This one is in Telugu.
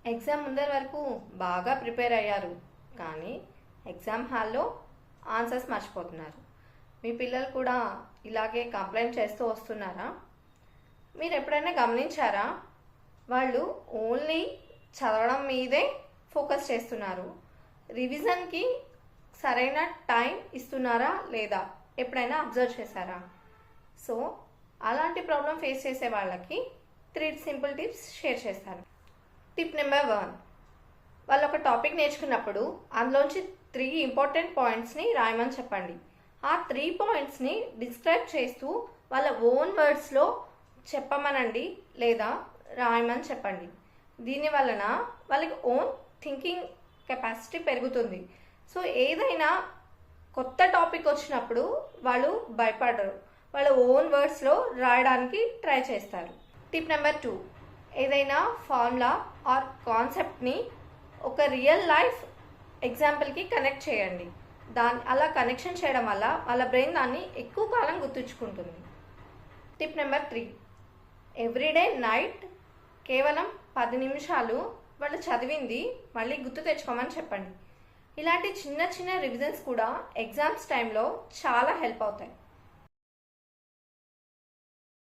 ఎగ్జామ్ ముందర వరకు బాగా ప్రిపేర్ అయ్యారు, కానీ ఎగ్జామ్ హాల్లో ఆన్సర్స్ మర్చిపోతున్నారు. మీ పిల్లలు కూడా ఇలాగే కంప్లైంట్ చేస్తూ వస్తున్నారా? మీరు ఎప్పుడైనా గమనించారా? వాళ్ళు ఓన్లీ చదవడం మీదే ఫోకస్ చేస్తున్నారు. రివిజన్కి సరైన టైం ఇస్తున్నారా లేదా ఎప్పుడైనా అబ్జర్వ్ చేశారా? సో అలాంటి ప్రాబ్లం ఫేస్ చేసే వాళ్ళకి 3 సింపుల్ టిప్స్ షేర్ చేస్తాను. టిప్ నెంబర్ 1, వాళ్ళు ఒక టాపిక్ నేర్చుకున్నప్పుడు అందులోంచి 3 ఇంపార్టెంట్ పాయింట్స్ని రాయమని చెప్పండి. ఆ 3 పాయింట్స్ని డిస్క్రైబ్ చేస్తూ వాళ్ళ ఓన్ వర్డ్స్లో చెప్పమనండి లేదా రాయమని చెప్పండి. దీని వలన వాళ్ళకి ఓన్ థింకింగ్ కెపాసిటీ పెరుగుతుంది. సో ఏదైనా కొత్త టాపిక్ వచ్చినప్పుడు వాళ్ళు భయపడరు, వాళ్ళ ఓన్ వర్డ్స్లో రాయడానికి ట్రై చేస్తారు. టిప్ నెంబర్ 2, ఏదైనా ఫార్ములా ఆర్ కాన్సెప్ట్ని ఒక రియల్ లైఫ్ ఎగ్జాంపుల్కి కనెక్ట్ చేయండి. అలా కనెక్షన్ చేయడం వల్ల వాళ్ళ బ్రెయిన్ దాన్ని ఎక్కువ కాలం గుర్తుంచుకుంటుంది. టిప్ నెంబర్ 3, ఎవ్రీడే నైట్ కేవలం 10 నిమిషాలు వాళ్ళు చదివింది మళ్ళీ గుర్తు తెచ్చుకోమని చెప్పండి. ఇలాంటి చిన్న చిన్న రివిజన్స్ కూడా ఎగ్జామ్స్ టైంలో చాలా హెల్ప్ అవుతాయి.